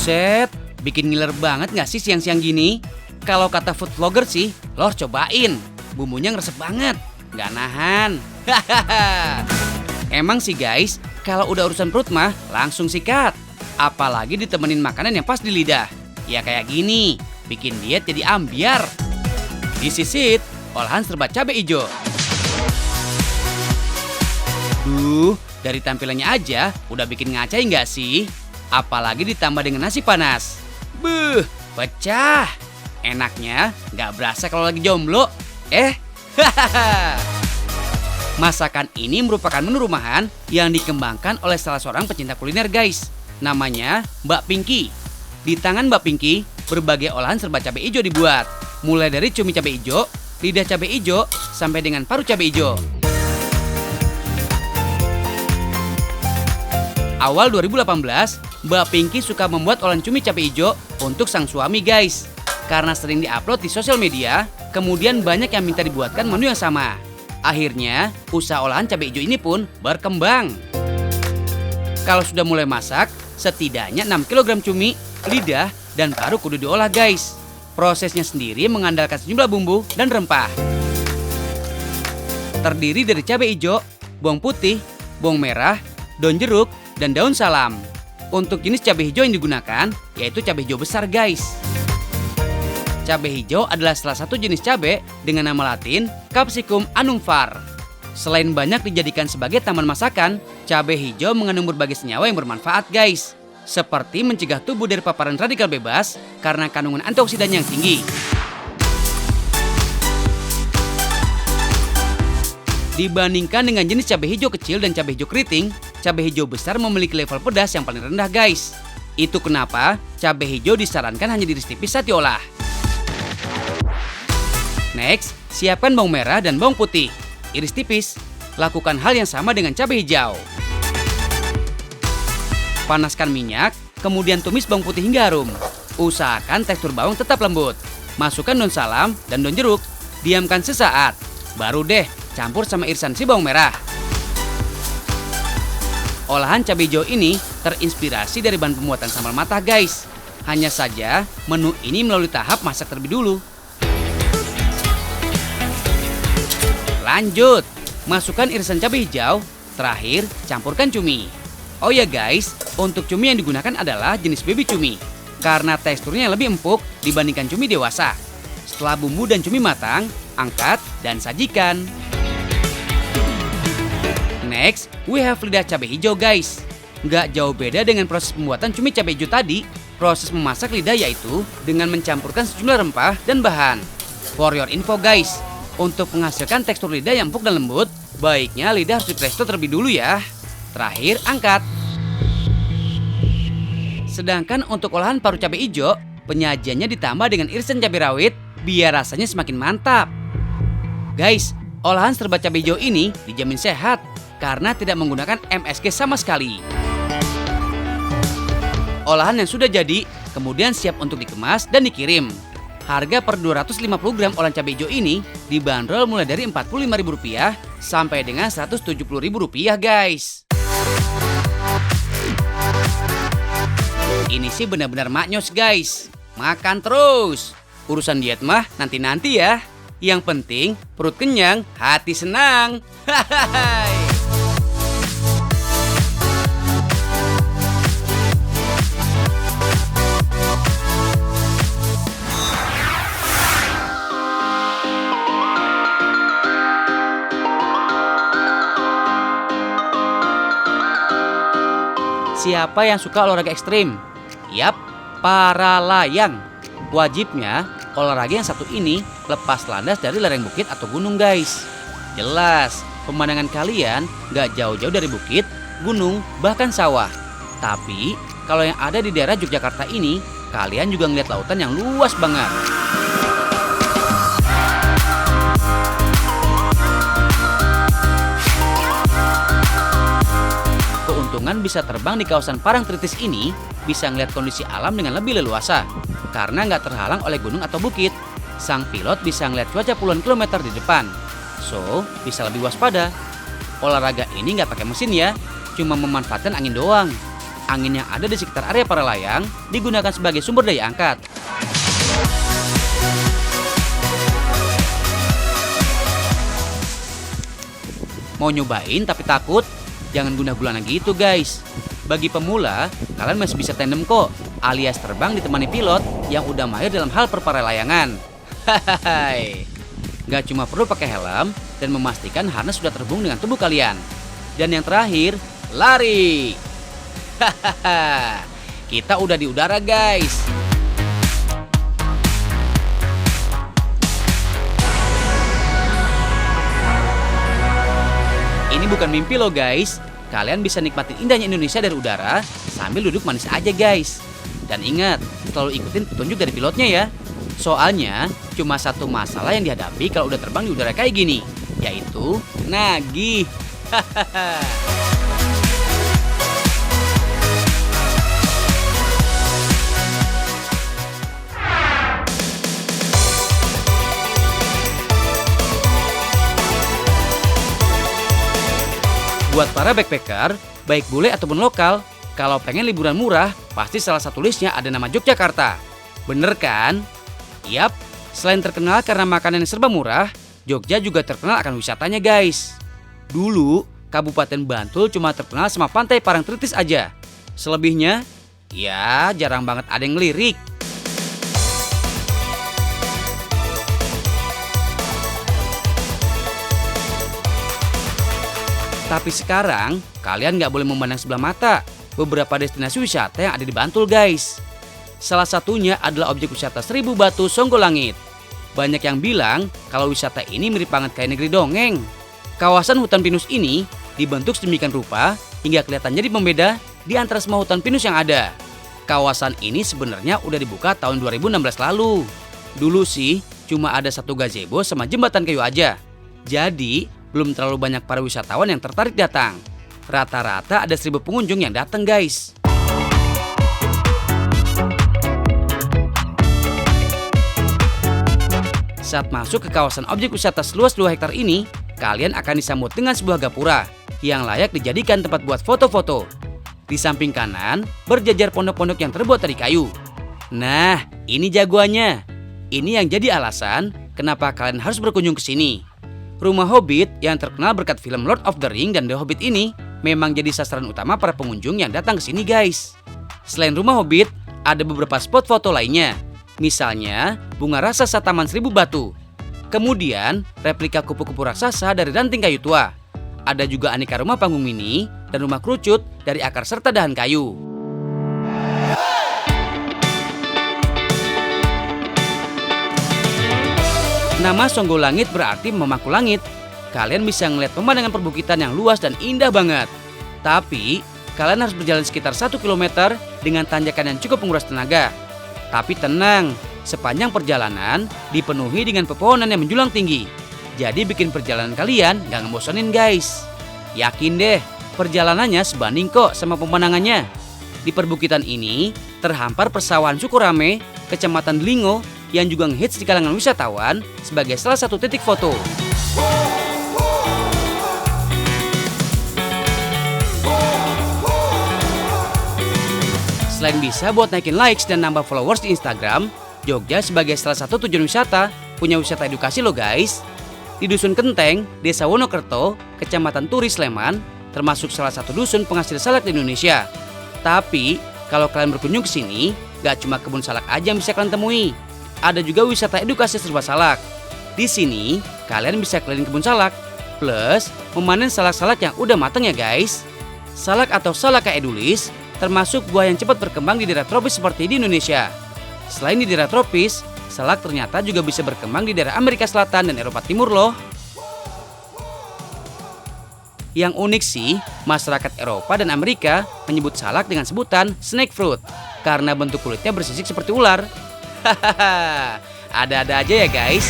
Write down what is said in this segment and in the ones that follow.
Buset, bikin ngiler banget gak sih siang-siang gini? Kalau kata food vlogger sih, lo harus cobain. Bumbunya ngeresep banget, gak nahan. Emang sih guys, kalau udah urusan perut mah langsung sikat. Apalagi ditemenin makanan yang pas di lidah. Ya kayak gini, bikin diet jadi ambiar. Disisit, olahan serba cabai hijau. Dari tampilannya aja udah bikin ngacai nggak sih? Apalagi ditambah dengan nasi panas. Pecah. Enaknya nggak berasa kalau lagi jomblo. Masakan ini merupakan menu rumahan yang dikembangkan oleh salah seorang pecinta kuliner guys. Namanya Mbak Pinky. Di tangan Mbak Pinky, berbagai olahan serba cabai hijau dibuat. Mulai dari cumi cabai hijau, lidah cabai hijau, sampai dengan paru cabai hijau. Awal 2018, Mbak Pinky suka membuat olahan cumi cabai hijau untuk sang suami guys. Karena sering diupload di sosial media, kemudian banyak yang minta dibuatkan menu yang sama. Akhirnya, usaha olahan cabai hijau ini pun berkembang. Kalau sudah mulai masak, setidaknya 6 kg cumi, lidah, dan paru kudu diolah guys. Prosesnya sendiri mengandalkan sejumlah bumbu dan rempah. Terdiri dari cabai hijau, bawang putih, bawang merah, daun jeruk, dan daun salam. Untuk jenis cabai hijau yang digunakan, yaitu cabai hijau besar guys. Cabai hijau adalah salah satu jenis cabai dengan nama latin Capsicum annum var. Selain banyak dijadikan sebagai taman masakan, cabai hijau mengandung berbagai senyawa yang bermanfaat guys. Seperti mencegah tubuh dari paparan radikal bebas karena kandungan antioksidan yang tinggi. Dibandingkan dengan jenis cabai hijau kecil dan cabai hijau keriting, cabai hijau besar memiliki level pedas yang paling rendah guys. Itu kenapa cabai hijau disarankan hanya diiris tipis saat diolah. Next, siapkan bawang merah dan bawang putih. Iris tipis. Lakukan hal yang sama dengan cabai hijau. Panaskan minyak, kemudian tumis bawang putih hingga harum. Usahakan tekstur bawang tetap lembut. Masukkan daun salam dan daun jeruk. Diamkan sesaat. Baru deh campur sama irisan si bawang merah. Olahan cabai hijau ini terinspirasi dari bahan pembuatan sambal matah guys. Hanya saja menu ini melalui tahap masak terlebih dulu. Lanjut, masukkan irisan cabai hijau. Terakhir, campurkan cumi. Oh ya guys, untuk cumi yang digunakan adalah jenis baby cumi. Karena teksturnya lebih empuk dibandingkan cumi dewasa. Setelah bumbu dan cumi matang, angkat dan sajikan. Next, we have lidah cabai hijau guys. Nggak jauh beda dengan proses pembuatan cumi cabai hijau tadi. Proses memasak lidah yaitu dengan mencampurkan sejumlah rempah dan bahan. For your info guys, untuk menghasilkan tekstur lidah yang empuk dan lembut, baiknya lidah harus dipresto terlebih dulu ya. Terakhir, angkat. Sedangkan untuk olahan paru cabai hijau, penyajiannya ditambah dengan irisan cabai rawit biar rasanya semakin mantap. Guys, olahan serba cabai hijau ini dijamin sehat karena tidak menggunakan MSG sama sekali. Olahan yang sudah jadi kemudian siap untuk dikemas dan dikirim. Harga per 250 gram olahan cabai hijau ini dibanderol mulai dari Rp45.000 sampai dengan Rp170.000 guys. Ini sih benar-benar maknyos guys. Makan terus. Urusan diet mah nanti-nanti ya. Yang penting perut kenyang, hati senang. Hahaha. Siapa yang suka olahraga ekstrim? Yap, para layang. Wajibnya, olahraga yang satu ini lepas landas dari lereng bukit atau gunung guys. Jelas, pemandangan kalian gak jauh-jauh dari bukit, gunung, bahkan sawah. Tapi, kalau yang ada di daerah Yogyakarta ini, kalian juga ngeliat lautan yang luas banget. Keuntungan bisa terbang di kawasan Parangtritis ini bisa ngeliat kondisi alam dengan lebih leluasa karena nggak terhalang oleh gunung atau bukit. Sang pilot bisa ngeliat cuaca puluhan kilometer di depan, so bisa lebih waspada. Olahraga ini nggak pakai mesin ya, cuma memanfaatkan angin doang. angin yang ada di sekitar area para layang digunakan sebagai sumber daya angkat. Mau nyobain tapi takut? Jangan guna-guna gitu guys. Bagi pemula, kalian masih bisa tandem kok, alias terbang ditemani pilot yang udah mahir dalam hal perparalayangan. Hahaha. Gak cuma perlu pakai helm dan memastikan harness sudah terhubung dengan tubuh kalian. Dan yang terakhir, lari. Hahaha. Kita udah di udara guys. Ini bukan mimpi loh guys. Kalian bisa nikmatin indahnya Indonesia dari udara sambil duduk manis aja guys. Dan ingat, selalu ikutin petunjuk dari pilotnya ya. Soalnya, cuma satu masalah yang dihadapi kalau udah terbang di udara kayak gini, yaitu nagih. Hahaha. Buat para backpacker, baik bule ataupun lokal, kalau pengen liburan murah, pasti salah satu listnya ada nama Yogyakarta. Bener kan? Yap, selain terkenal karena makanan yang serba murah, Jogja juga terkenal akan wisatanya guys. Dulu, Kabupaten Bantul cuma terkenal sama Pantai Parangtritis aja. Selebihnya, ya jarang banget ada yang ngelirik. Tapi sekarang, kalian nggak boleh memandang sebelah mata beberapa destinasi wisata yang ada di Bantul guys. Salah satunya adalah objek wisata Seribu Batu Songgolangit. Banyak yang bilang kalau wisata ini mirip banget kayak negeri dongeng. Kawasan hutan pinus ini dibentuk sedemikian rupa hingga kelihatan jadi pembeda di antara semua hutan pinus yang ada. Kawasan ini sebenarnya udah dibuka tahun 2016 lalu. Dulu sih cuma ada satu gazebo sama jembatan kayu aja. Jadi belum terlalu banyak para wisatawan yang tertarik datang. Rata-rata ada 1.000 pengunjung yang datang guys. Saat masuk ke kawasan objek wisata seluas 2 hektar ini, kalian akan disambut dengan sebuah gapura yang layak dijadikan tempat buat foto-foto. Di samping kanan, berjajar pondok-pondok yang terbuat dari kayu. Nah, ini jagoannya. Ini yang jadi alasan kenapa kalian harus berkunjung ke sini. Rumah Hobbit yang terkenal berkat film Lord of the Ring dan The Hobbit ini memang jadi sasaran utama para pengunjung yang datang ke sini guys. Selain rumah Hobbit, ada beberapa spot foto lainnya. Misalnya, bunga raksasa Taman Seribu Batu. Kemudian, replika kupu-kupu raksasa dari ranting kayu tua. Ada juga aneka rumah panggung mini dan rumah kerucut dari akar serta dahan kayu. Nama Songgolangit berarti memaku langit. Kalian bisa ngeliat pemandangan perbukitan yang luas dan indah banget. Tapi, kalian harus berjalan sekitar 1 km dengan tanjakan yang cukup menguras tenaga. Tapi tenang, sepanjang perjalanan dipenuhi dengan pepohonan yang menjulang tinggi. Jadi bikin perjalanan kalian gak ngebosenin guys. Yakin deh, perjalanannya sebanding kok sama pemandangannya. Di perbukitan ini, terhampar persawahan Sukorame, Kecamatan Delingo, yang juga ngehits di kalangan wisatawan sebagai salah satu titik foto. Selain bisa buat naikin likes dan nambah followers di Instagram, Jogja sebagai salah satu tujuan wisata punya wisata edukasi loh guys. Di Dusun Kenteng, Desa Wonokerto, Kecamatan Turi, Sleman, termasuk salah satu dusun penghasil salak di Indonesia. Tapi, kalau kalian berkunjung ke sini, gak cuma kebun salak aja yang bisa kalian temui. Ada juga wisata edukasi serba salak. Di sini, kalian bisa keliling kebun salak, plus memanen salak-salak yang udah matang ya guys. Salak atau Salaka edulis termasuk buah yang cepat berkembang di daerah tropis seperti di Indonesia. Selain di daerah tropis, salak ternyata juga bisa berkembang di daerah Amerika Selatan dan Eropa Timur loh. Yang unik sih, masyarakat Eropa dan Amerika menyebut salak dengan sebutan snake fruit karena bentuk kulitnya bersisik seperti ular. Hahaha, ada-ada aja ya guys.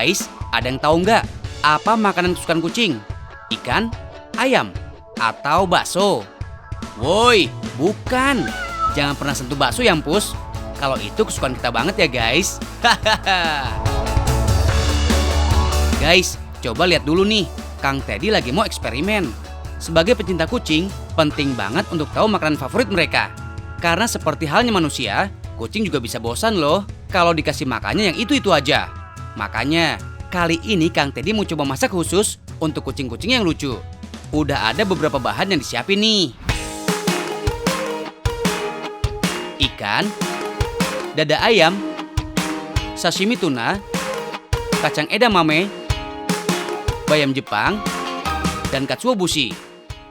Guys, ada yang tahu nggak apa makanan kesukaan kucing? Ikan, ayam, atau bakso? Woi, bukan. Jangan pernah sentuh bakso ya, Pus. Kalau itu kesukaan kita banget ya, guys. Guys, coba lihat dulu nih. Kang Teddy lagi mau eksperimen. Sebagai pecinta kucing, penting banget untuk tahu makanan favorit mereka. Karena seperti halnya manusia, kucing juga bisa bosan loh kalau dikasih makannya yang itu-itu aja. Makanya, kali ini Kang Teddy mau coba masak khusus untuk kucing-kucing yang lucu. Udah ada beberapa bahan yang disiapin nih. Ikan, dada ayam, sashimi tuna, kacang edamame, bayam Jepang, dan katsuobushi.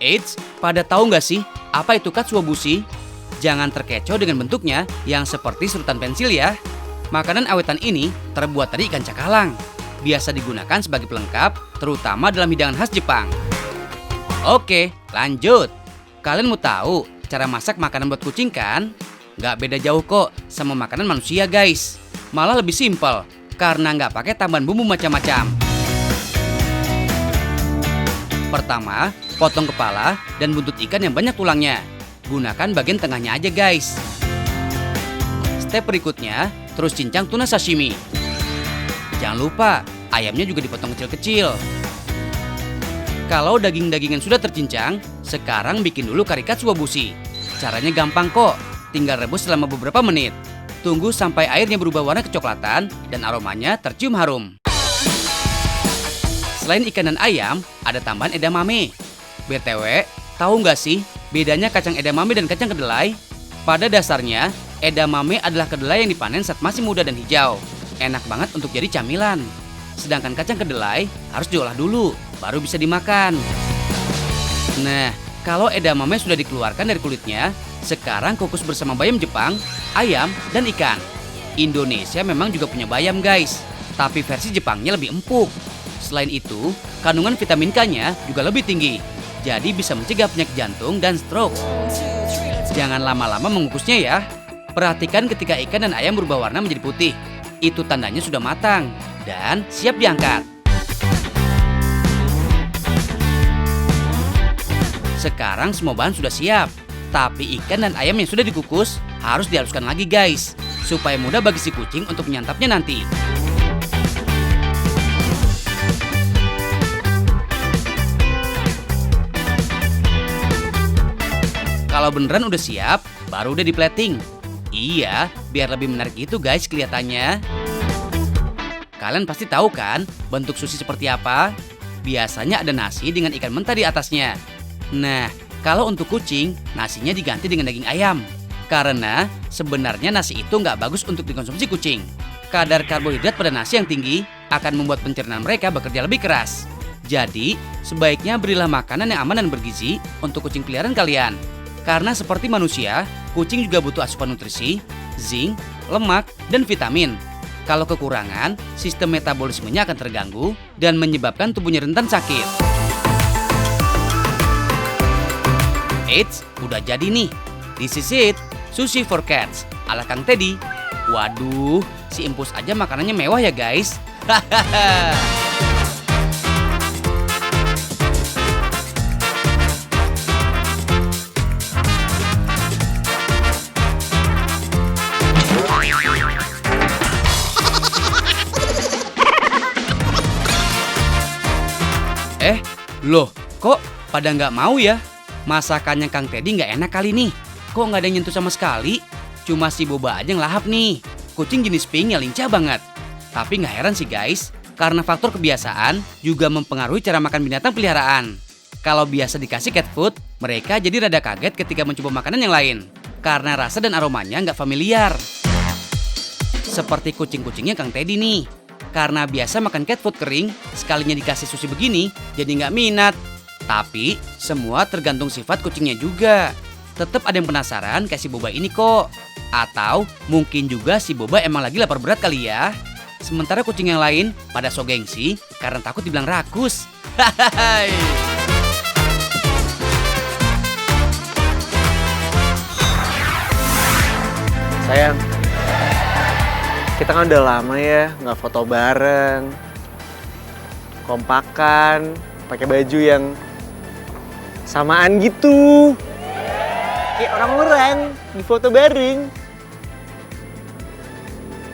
Eits, pada tahu nggak sih apa itu katsuobushi? Jangan terkecoh dengan bentuknya yang seperti serutan pensil ya. Makanan awetan ini terbuat dari ikan cakalang. Biasa digunakan sebagai pelengkap, terutama dalam hidangan khas Jepang. Oke, lanjut. Kalian mau tahu cara masak makanan buat kucing kan? Nggak beda jauh kok sama makanan manusia guys. Malah lebih simpel, karena nggak pakai tambahan bumbu macam-macam. Pertama, potong kepala dan buntut ikan yang banyak tulangnya. Gunakan bagian tengahnya aja guys. Step berikutnya, terus cincang tuna sashimi. Jangan lupa, ayamnya juga dipotong kecil-kecil. Kalau daging-dagingan sudah tercincang, sekarang bikin dulu kari katsuobushi. Caranya gampang kok, tinggal rebus selama beberapa menit. Tunggu sampai airnya berubah warna kecoklatan dan aromanya tercium harum. Selain ikan dan ayam, ada tambahan edamame. BTW, tahu nggak sih bedanya kacang edamame dan kacang kedelai? Pada dasarnya, edamame adalah kedelai yang dipanen saat masih muda dan hijau. Enak banget untuk jadi camilan. Sedangkan kacang kedelai harus diolah dulu, baru bisa dimakan. Nah, kalau edamame sudah dikeluarkan dari kulitnya, sekarang kukus bersama bayam Jepang, ayam, dan ikan. Indonesia memang juga punya bayam guys, tapi versi Jepangnya lebih empuk. Selain itu, kandungan vitamin K-nya juga lebih tinggi, jadi bisa mencegah penyakit jantung dan stroke. Jangan lama-lama mengukusnya ya. Perhatikan ketika ikan dan ayam berubah warna menjadi putih. Itu tandanya sudah matang dan siap diangkat. Sekarang semua bahan sudah siap. Tapi ikan dan ayam yang sudah dikukus harus dihaluskan lagi guys, supaya mudah bagi si kucing untuk menyantapnya nanti. Kalau beneran udah siap, baru udah di plating. Iya, biar lebih menarik itu guys kelihatannya. Kalian pasti tahu kan bentuk sushi seperti apa? Biasanya ada nasi dengan ikan mentah di atasnya. Nah, kalau untuk kucing, nasinya diganti dengan daging ayam. Karena sebenarnya nasi itu nggak bagus untuk dikonsumsi kucing. Kadar karbohidrat pada nasi yang tinggi akan membuat pencernaan mereka bekerja lebih keras. Jadi, sebaiknya berilah makanan yang aman dan bergizi untuk kucing peliharaan kalian. Karena seperti manusia, kucing juga butuh asupan nutrisi, zinc, lemak, dan vitamin. Kalau kekurangan, sistem metabolismenya akan terganggu dan menyebabkan tubuhnya rentan sakit. Eits, udah jadi nih. This is it, sushi for cats ala Kang Teddy. Waduh, si Impus aja makanannya mewah ya guys. Hahaha. Loh, kok pada nggak mau ya? Masakannya Kang Teddy nggak enak kali nih. Kok nggak ada yang nyentuh sama sekali? Cuma si Boba aja yang lahap nih. Kucing jenis pink yang lincah banget. Tapi nggak heran sih guys, karena faktor kebiasaan juga mempengaruhi cara makan binatang peliharaan. Kalau biasa dikasih cat food, mereka jadi rada kaget ketika mencoba makanan yang lain. Karena rasa dan aromanya nggak familiar. Seperti kucing-kucingnya Kang Teddy nih. Karena biasa makan cat food kering, sekalinya dikasih sushi begini, jadi nggak minat. Tapi, semua tergantung sifat kucingnya juga. Tetap ada yang penasaran kayak si Boba ini kok. Atau mungkin juga si Boba emang lagi lapar berat kali ya. Sementara kucing yang lain pada so gengsi karena takut dibilang rakus. Hahaha. Sayang, kita kan udah lama ya nggak foto bareng. kompakan, pakai baju yang samaan gitu. Kayak orang-orang di foto bareng.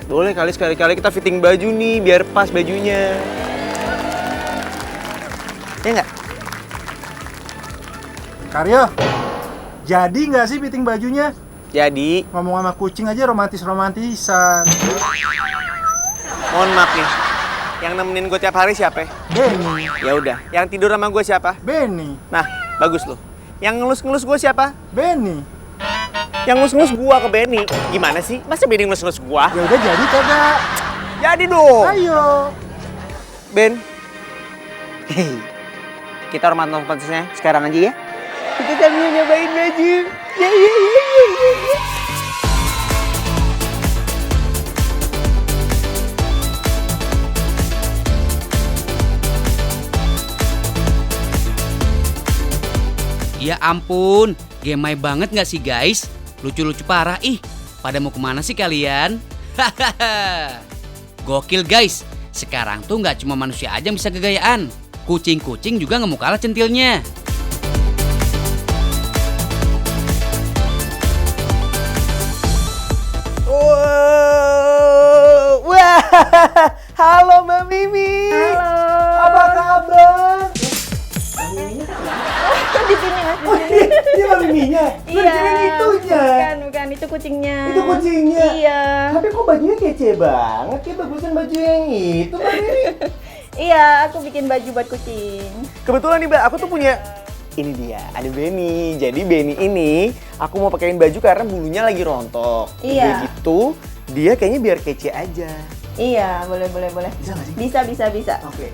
Boleh kali sekali-kali kita fitting baju nih biar pas bajunya. Ya nggak? Karyo, jadi nggak sih fitting bajunya? Jadi, Ngomong sama kucing aja romantis-romantisan. mohon maaf nih. Yang nemenin gue tiap hari siapa? Benny, Ya udah, yang tidur sama gue siapa? Benny, Nah, bagus loh. Yang ngelus-ngelus gue siapa? Benny. Yang ngelus-ngelus gue ke Benny. Gimana sih? Masa Benny ngelus-ngelus gue? Ya udah jadi kagak? Jadi dong. Ayo. Ben. Hei. Kita romantis-romantisnya sekarang aja ya. Kita sambil nyobain baju. Ya. Ya ampun, gemai banget nggak sih guys? Lucu-lucu parah ih. Pada mau kemana sih kalian? Hahaha. Gokil guys. Sekarang tuh nggak cuma manusia aja yang bisa kegayaan. Kucing-kucing juga nggak mau kalah centilnya. Wah, halo Mbak Mimi. Halo. Apa kabar? Kok di sini Mas? Oh, ini Mbak Miminya. Iya. Itunya. Bukan, itu kucingnya. Itu kucingnya. Iya. Tapi kok bajunya kece banget? Kayak bagusan baju yang itu Mbak Mimi. Iya, aku bikin baju buat kucing. Kebetulan nih Mbak, aku tuh punya ini dia, ada Benny. Jadi Benny ini aku mau pakein baju karena bulunya lagi rontok. Iya. Udah gitu, dia kayaknya biar kece aja. Iya, boleh. Bisa nggak sih? Bisa. Oke.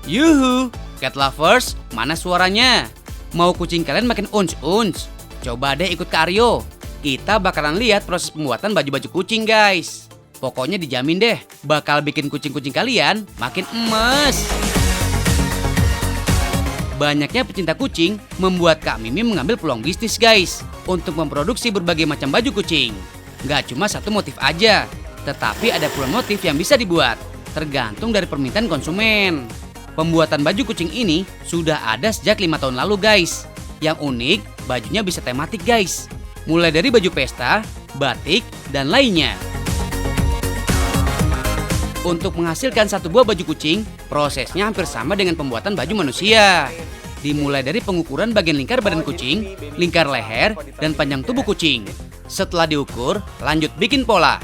Yuhu, cat lovers, mana suaranya? Mau kucing kalian makin uns-uns? Coba deh ikut ke Aryo. Kita bakalan lihat proses pembuatan baju-baju kucing guys. Pokoknya dijamin deh, bakal bikin kucing-kucing kalian makin emes. Banyaknya pecinta kucing membuat Kak Mimi mengambil peluang bisnis guys untuk memproduksi berbagai macam baju kucing. Nggak cuma satu motif aja, tetapi ada pula motif yang bisa dibuat, tergantung dari permintaan konsumen. Pembuatan baju kucing ini sudah ada sejak 5 tahun lalu guys. Yang unik, bajunya bisa tematik guys. Mulai dari baju pesta, batik, dan lainnya. Untuk menghasilkan satu buah baju kucing, prosesnya hampir sama dengan pembuatan baju manusia. Dimulai dari pengukuran bagian lingkar badan kucing, lingkar leher, dan panjang tubuh kucing. Setelah diukur, lanjut bikin pola.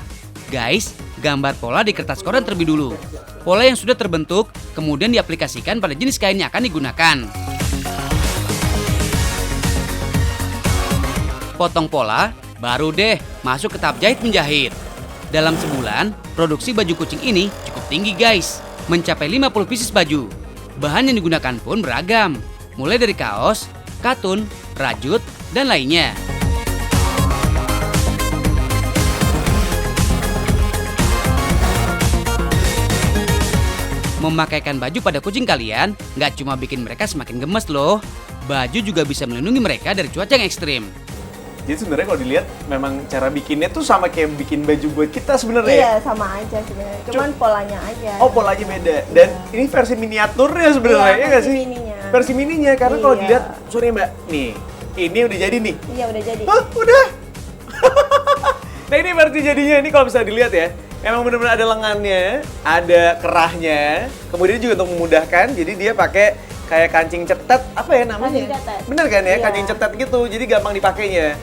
Guys, gambar pola di kertas koran terlebih dulu. Pola yang sudah terbentuk, kemudian diaplikasikan pada jenis kain yang akan digunakan. Potong pola, baru deh masuk ke tahap jahit menjahit. Dalam sebulan, produksi baju kucing ini cukup tinggi guys, mencapai 50 pieces baju. Bahan yang digunakan pun beragam, mulai dari kaos, katun, rajut, dan lainnya. Memakaikan baju pada kucing kalian nggak cuma bikin mereka semakin gemes loh, baju juga bisa melindungi mereka dari cuaca yang ekstrim. Jadi sebenarnya kalau dilihat memang cara bikinnya tuh sama kayak bikin baju buat kita sebenarnya. Iya, sama aja sebenarnya. Cuman polanya aja. Oh, polanya beda. Dan ini versi miniaturnya sebenarnya, Iya, ya nggak versi sih? mininya. Versi mininya, karena kalau Iya. dilihat, sorry Mbak, nih, ini udah jadi nih. Iya, udah jadi. Hah, udah? Nah ini versi jadinya, ini kalau bisa dilihat ya, emang benar-benar ada lengannya, ada kerahnya, kemudian juga untuk memudahkan, jadi dia pakai kayak kancing cetet, apa ya namanya? Kancing cetet. Bener kan ya, Iya. kancing cetet gitu, jadi gampang dipakainya.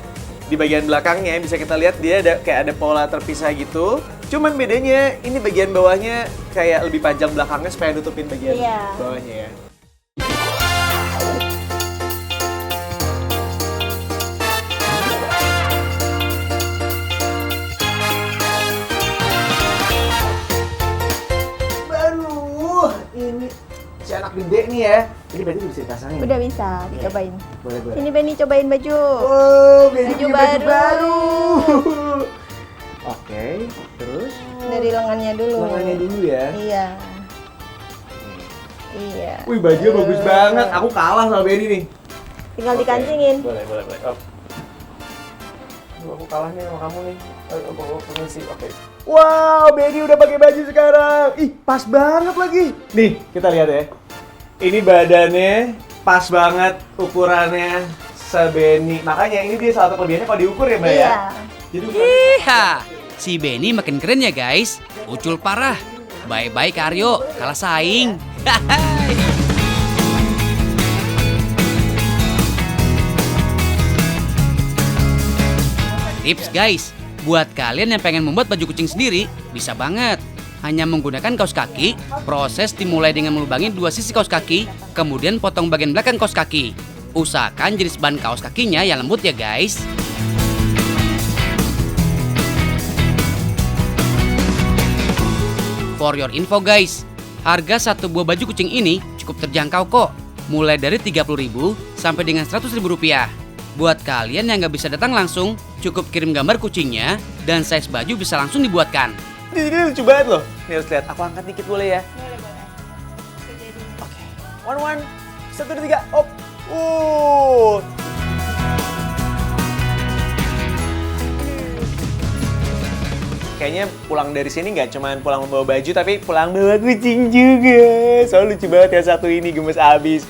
Di bagian belakangnya bisa kita lihat dia ada kayak ada pola terpisah gitu. Cuman bedanya ini bagian bawahnya kayak lebih panjang belakangnya supaya nutupin bagian Iya. bawahnya ya. Baru ini si anak gede nih ya. Ini berarti bisa dipasangin. Udah bisa, dicobain. Boleh. Ini Benny cobain baju. Oh, Benny Baju punya baru. Oke, terus Dari lengannya dulu. lengannya dulu ya. Iya. Iya. Wih, bajunya bagus banget. Aku kalah sama Benny nih. Tinggal Oke. dikancingin. Boleh. Oh. Aduh, aku kalah nih sama kamu nih. Aku permisi. Oke. Wow, Benny udah pakai baju sekarang. Ih, pas banget lagi. Nih, kita lihat ya. Ini badannya pas banget ukurannya sebeni. Makanya ini dia salah satu kelebihannya kalau diukur ya, Mbak ya. Iya. Jadi ukurannya Iha, si Benny makin keren ya guys. Ucul parah. Bye-bye Karyo, kalah saing. Tips guys, buat kalian yang pengen membuat baju kucing sendiri, bisa banget. Hanya menggunakan kaos kaki, proses dimulai dengan melubangi dua sisi kaos kaki, kemudian potong bagian belakang kaos kaki. Usahakan jenis ban kaos kakinya yang lembut ya guys. For your info guys, harga satu buah baju kucing ini cukup terjangkau kok. Mulai dari 30.000 sampai dengan 100.000 rupiah. Buat kalian yang nggak bisa datang langsung, cukup kirim gambar kucingnya dan size baju bisa langsung dibuatkan. Ini lucu banget loh. Nih harus lihat. Aku angkat dikit boleh ya? Boleh. Oke. One. 1, 2, 3. Op. Kayaknya pulang dari sini nggak cuma pulang membawa baju, tapi pulang bawa kucing juga. Soalnya lucu banget ya satu ini, gemes abis.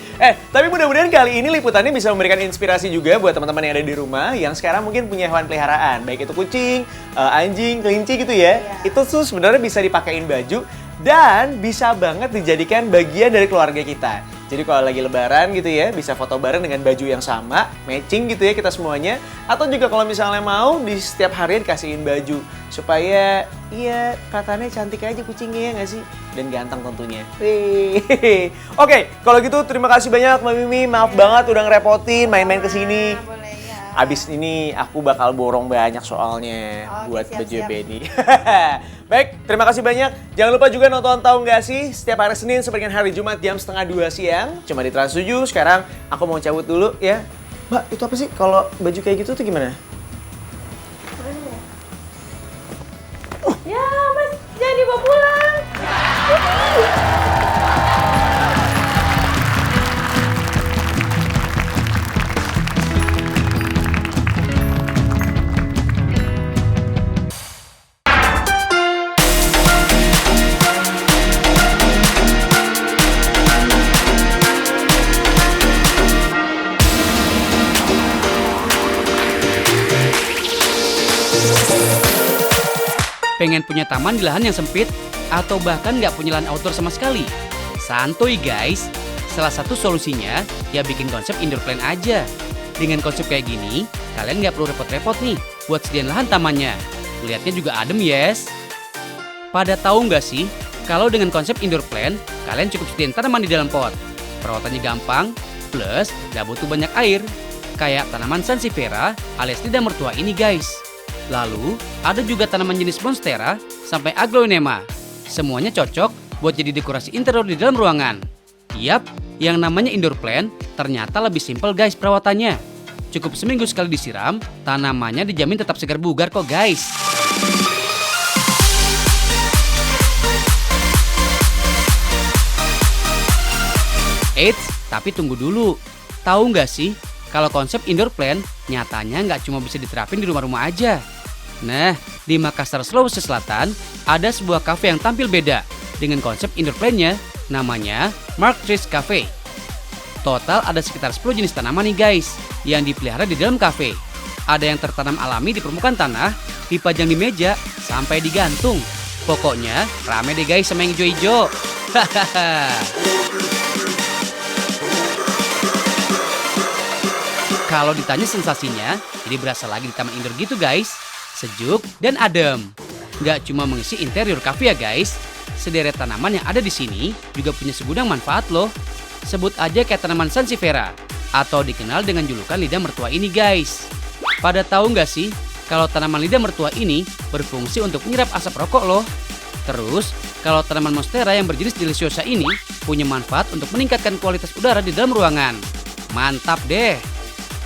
Tapi mudah-mudahan kali ini liputannya bisa memberikan inspirasi juga buat teman-teman yang ada di rumah yang sekarang mungkin punya hewan peliharaan, baik itu kucing, anjing, kelinci gitu ya. Iya. Itu tuh sebenarnya bisa dipakein baju dan bisa banget dijadikan bagian dari keluarga kita. Jadi kalau lagi lebaran gitu ya, bisa foto bareng dengan baju yang sama, matching gitu ya kita semuanya. Atau juga kalau misalnya mau, di setiap hari dikasihin baju. Supaya, iya, kelihatannya cantik aja kucingnya ya nggak sih? Dan ganteng tentunya. Oke, kalau gitu terima kasih banyak Mbak Mimi. Maaf banget udah ngerepotin main-main kesini. Boleh ya. Abis ini aku bakal borong banyak soalnya Oke, buat baju siap-siap. Benny. Baik, terima kasih banyak. Jangan lupa juga nonton Tahu Nggak Sih setiap hari Senin sampai dengan hari Jumat jam 1:30 siang. Cuma di Trans 7. Sekarang aku mau cabut dulu ya. Mbak, itu apa sih? Kalau baju kayak gitu tuh gimana? Ya, Mas, jangan dibawa pulang. Pengen punya taman di lahan yang sempit atau bahkan nggak punya lahan outdoor sama sekali? Santuy guys, salah satu solusinya ya bikin konsep indoor plan aja. Dengan konsep kayak gini, kalian nggak perlu repot-repot nih buat sediain lahan tamannya. Lihatnya juga adem yes. Pada tahu nggak sih, kalau dengan konsep indoor plan, kalian cukup sediain tanaman di dalam pot. Perawatannya gampang, plus nggak butuh banyak air. Kayak tanaman sansevieria alias lidah mertua ini guys. Lalu, ada juga tanaman jenis monstera sampai aglaonema. Semuanya cocok buat jadi dekorasi interior di dalam ruangan. Yap, yang namanya indoor plant ternyata lebih simpel guys perawatannya. Cukup seminggu sekali disiram, tanamannya dijamin tetap segar bugar kok guys. Eits, tapi tunggu dulu. Tahu nggak sih, kalau konsep indoor plant nyatanya nggak cuma bisa diterapin di rumah-rumah aja. Nah, di Makassar, Sulawesi Selatan, ada sebuah kafe yang tampil beda dengan konsep indoor plant-nya, namanya Mark Trees Cafe. Total ada sekitar 10 jenis tanaman nih guys, yang dipelihara di dalam kafe. Ada yang tertanam alami di permukaan tanah, dipajang di meja, sampai digantung. Pokoknya rame deh guys sama yang hijau-hijau. Hahaha. Kalau ditanya sensasinya, jadi berasa lagi di taman indoor gitu guys. Sejuk dan adem. Nggak cuma mengisi interior kafe ya guys. Sederet tanaman yang ada di sini juga punya segudang manfaat loh. Sebut aja kayak tanaman sansevieria atau dikenal dengan julukan lidah mertua ini guys. Pada tahu nggak sih kalau tanaman lidah mertua ini berfungsi untuk menyerap asap rokok loh. Terus kalau tanaman monstera yang berjenis deliciosa ini punya manfaat untuk meningkatkan kualitas udara di dalam ruangan. Mantap deh.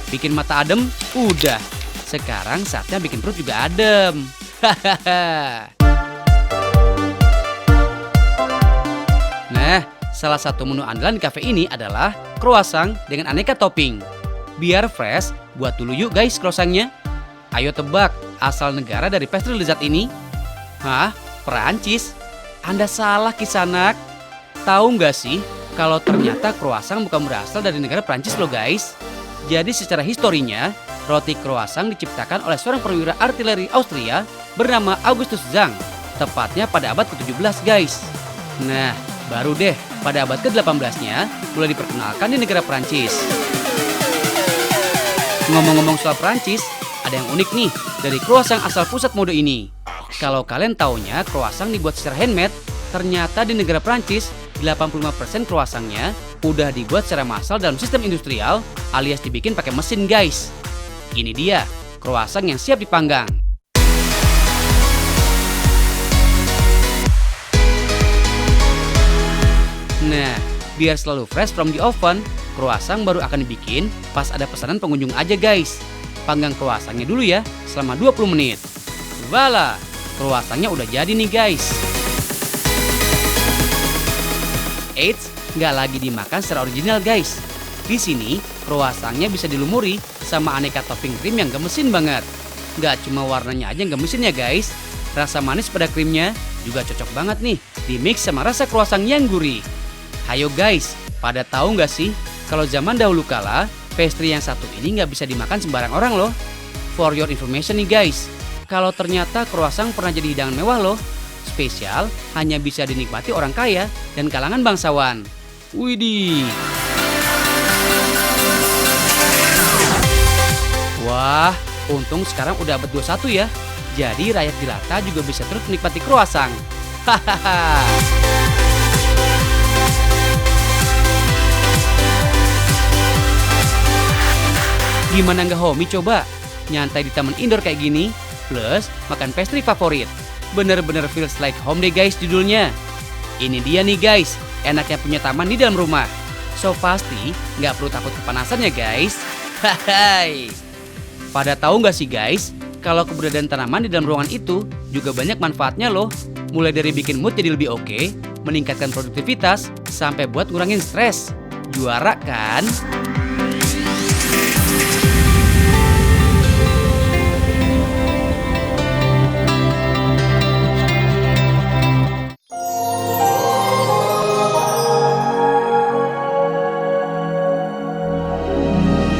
Bikin mata adem, udah. Sekarang saatnya bikin perut juga adem. Nah, salah satu menu andalan di cafe ini adalah croissant dengan aneka topping. Biar fresh, buat dulu yuk guys croissantnya. Ayo tebak, asal negara dari pastry lezat ini? Hah? Perancis? Anda salah kisanak. Tahu nggak sih, Kalau ternyata croissant bukan berasal dari negara Prancis loh guys. Jadi secara historinya, roti croissant diciptakan oleh seorang perwira artileri Austria bernama Augustus Zang, tepatnya pada abad ke-17 guys. Nah, baru deh pada abad ke-18-nya mulai diperkenalkan di negara Prancis. Ngomong-ngomong soal Prancis, ada yang unik nih dari croissant asal pusat mode ini. Kalau kalian taunya croissant dibuat secara handmade, ternyata di negara Prancis 85% croissantnya udah dibuat secara massal dalam sistem industrial alias dibikin pakai mesin guys. Ini dia croissant yang siap dipanggang. Nah, biar selalu fresh from the oven, croissant baru akan dibikin pas ada pesanan pengunjung aja guys. Panggang croissantnya dulu ya selama 20 menit. Voila, croissantnya udah jadi nih guys. Eits, nggak lagi dimakan secara original guys. Di sini, croissantnya bisa dilumuri sama aneka topping krim yang gemesin banget. Nggak cuma warnanya aja yang gemesin ya guys. Rasa manis pada krimnya juga cocok banget nih di-mix sama rasa croissant yang gurih. Hayo guys, pada tahu nggak sih kalau zaman dahulu kala, pastry yang satu ini nggak bisa dimakan sembarang orang loh. For your information nih guys, kalau ternyata croissant pernah jadi hidangan mewah loh. Spesial hanya bisa dinikmati orang kaya dan kalangan bangsawan. Widih. Wah, untung sekarang udah abad 21 ya. Jadi rakyat jelata juga bisa terus menikmati croissant. Hahaha. Gimana nggak homey coba? Nyantai di taman indoor kayak gini, plus makan pastry favorit. Bener-bener feels like home deh guys judulnya. Ini dia nih guys, enaknya punya taman di dalam rumah. So pasti nggak perlu takut kepanasan ya guys. Hai. Pada tahu nggak sih guys, kalau keberadaan tanaman di dalam ruangan itu juga banyak manfaatnya loh. Mulai dari bikin mood jadi lebih oke, meningkatkan produktivitas, sampai buat ngurangin stres. Juara kan?